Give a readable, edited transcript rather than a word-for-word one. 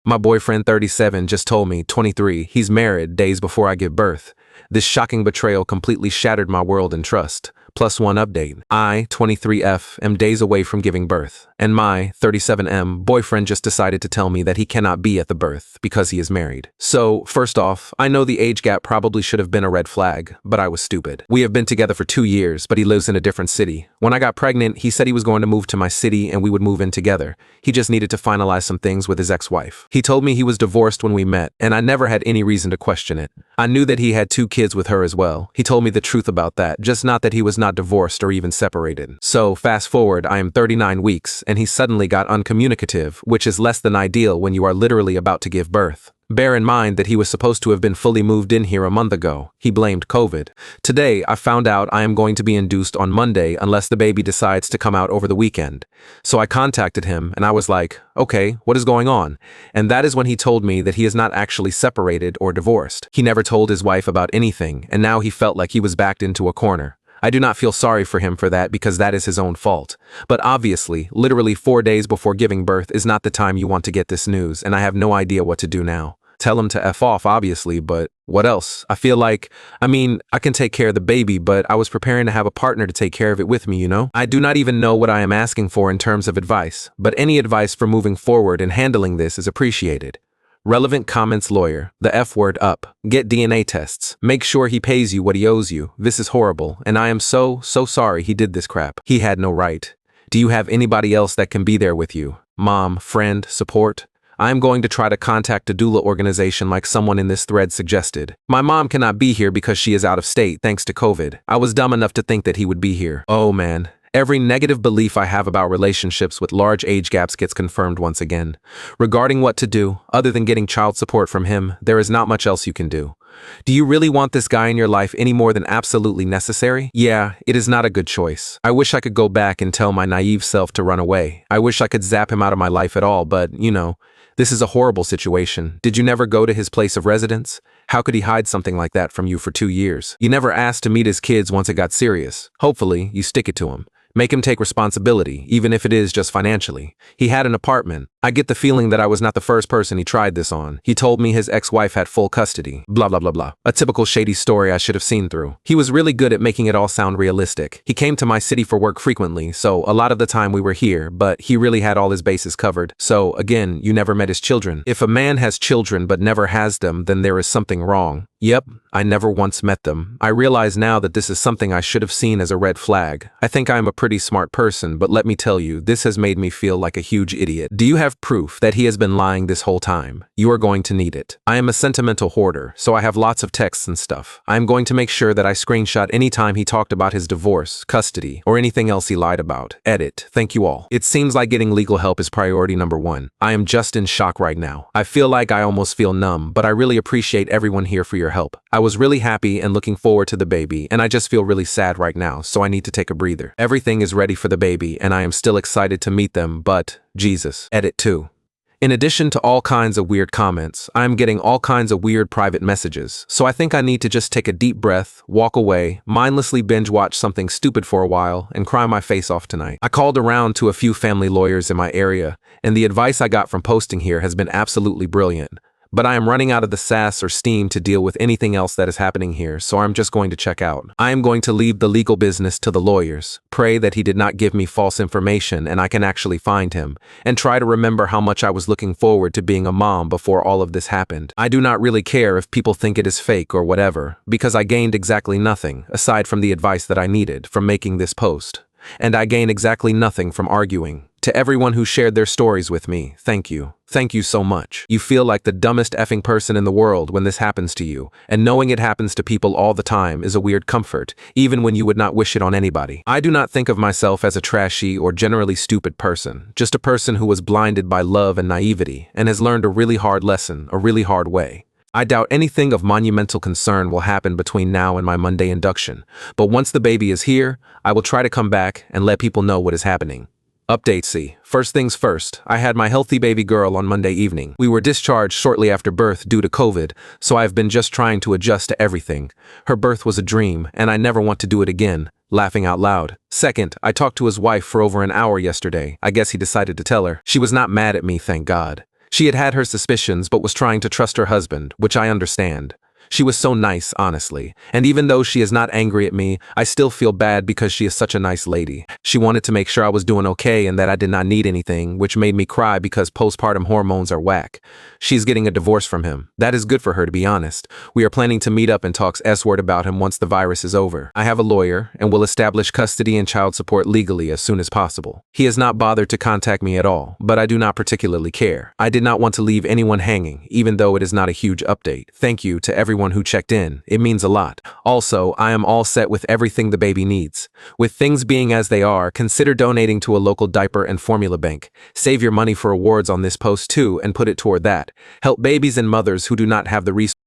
My boyfriend 37 just told me 23 he's married days before I give birth. This shocking betrayal completely shattered my world and trust. Plus one update. I, 23F, am days away from giving birth, and my, 37M, boyfriend just decided to tell me that he cannot be at the birth because he is married. So, first off, I know the age gap probably should have been a red flag, but I was stupid. We have been together for 2 years, but he lives in a different city. When I got pregnant, he said he was going to move to my city and we would move in together. He just needed to finalize some things with his ex-wife. He told me he was divorced when we met, and I never had any reason to question it. I knew that he had 2 kids with her as well. He told me the truth about that, just not that he was not divorced or even separated. So, fast forward, I am 39 weeks, and he suddenly got uncommunicative, which is less than ideal when you are literally about to give birth. Bear in mind that he was supposed to have been fully moved in here a month ago. He blamed COVID. Today, I found out I am going to be induced on Monday unless the baby decides to come out over the weekend. So I contacted him and I was like, okay, what is going on? And that is when he told me that he is not actually separated or divorced. He never told his wife about anything, and now he felt like he was backed into a corner. I do not feel sorry for him for that because that is his own fault. But obviously, literally 4 days before giving birth is not the time you want to get this news, and I have no idea what to do now. Tell him to F off, obviously, but what else? I feel like, I can take care of the baby, but I was preparing to have a partner to take care of it with me, you know? I do not even know what I am asking for in terms of advice, but any advice for moving forward and handling this is appreciated. Relevant comments lawyer, the F word up, get DNA tests, make sure he pays you what he owes you, this is horrible, and I am so sorry he did this crap. He had no right. Do you have anybody else that can be there with you? Mom, friend, support? I am going to try to contact a doula organization like someone in this thread suggested. My mom cannot be here because she is out of state thanks to COVID. I was dumb enough to think that he would be here. Oh man. Every negative belief I have about relationships with large age gaps gets confirmed once again. Regarding what to do, other than getting child support from him, there is not much else you can do. Do you really want this guy in your life any more than absolutely necessary? Yeah, it is not a good choice. I wish I could go back and tell my naive self to run away. I wish I could zap him out of my life at all, but, this is a horrible situation. Did you never go to his place of residence? How could he hide something like that from you for 2 years? You never asked to meet his kids once it got serious. Hopefully, you stick it to him. Make him take responsibility, even if it is just financially. He had an apartment. I get the feeling that I was not the first person he tried this on. He told me his ex-wife had full custody. Blah, blah, blah, blah. A typical shady story I should have seen through. He was really good at making it all sound realistic. He came to my city for work frequently, so a lot of the time we were here, but he really had all his bases covered. So, again, you never met his children. If a man has children but never has them, then there is something wrong. Yep, I never once met them. I realize now that this is something I should have seen as a red flag. I think I am a pretty smart person, but let me tell you, this has made me feel like a huge idiot. Do you have proof that he has been lying this whole time? You are going to need it. I am a sentimental hoarder, so I have lots of texts and stuff. I am going to make sure that I screenshot any time he talked about his divorce, custody, or anything else he lied about. Edit. Thank you all. It seems like getting legal help is priority number 1. I am just in shock right now. I feel like I almost feel numb, but I really appreciate everyone here for your help. I was really happy and looking forward to the baby, and I just feel really sad right now, so I need to take a breather. Everything is ready for the baby, and I am still excited to meet them, but, Jesus. Edit 2. In addition to all kinds of weird comments, I am getting all kinds of weird private messages, so I think I need to just take a deep breath, walk away, mindlessly binge watch something stupid for a while, and cry my face off tonight. I called around to a few family lawyers in my area, and the advice I got from posting here has been absolutely brilliant. But I am running out of the sass or steam to deal with anything else that is happening here, so I'm just going to check out. I am going to leave the legal business to the lawyers, pray that he did not give me false information and I can actually find him, and try to remember how much I was looking forward to being a mom before all of this happened. I do not really care if people think it is fake or whatever, because I gained exactly nothing, aside from the advice that I needed, from making this post. And I gain exactly nothing from arguing. To everyone who shared their stories with me, thank you. Thank you so much. You feel like the dumbest effing person in the world when this happens to you, and knowing it happens to people all the time is a weird comfort, even when you would not wish it on anybody. I do not think of myself as a trashy or generally stupid person, just a person who was blinded by love and naivety, and has learned a really hard lesson, a really hard way. I doubt anything of monumental concern will happen between now and my Monday induction, but once the baby is here, I will try to come back and let people know what is happening. Update C. First things first, I had my healthy baby girl on Monday evening. We were discharged shortly after birth due to COVID, so I have been just trying to adjust to everything. Her birth was a dream, and I never want to do it again. Laughing out loud. Second, I talked to his wife for over an hour yesterday. I guess he decided to tell her. She was not mad at me, thank God. She had had her suspicions but was trying to trust her husband, which I understand. She was so nice, honestly, and even though she is not angry at me, I still feel bad because she is such a nice lady. She wanted to make sure I was doing okay and that I did not need anything, which made me cry because postpartum hormones are whack. She's getting a divorce from him. That is good for her, to be honest. We are planning to meet up and talk S-word about him once the virus is over. I have a lawyer and will establish custody and child support legally as soon as possible. He has not bothered to contact me at all, but I do not particularly care. I did not want to leave anyone hanging, even though it is not a huge update. Thank you to everyone who checked in. It means a lot. Also, I am all set with everything the baby needs. With things being as they are, consider donating to a local diaper and formula bank. Save your money for awards on this post too and put it toward that. Help babies and mothers who do not have the resources.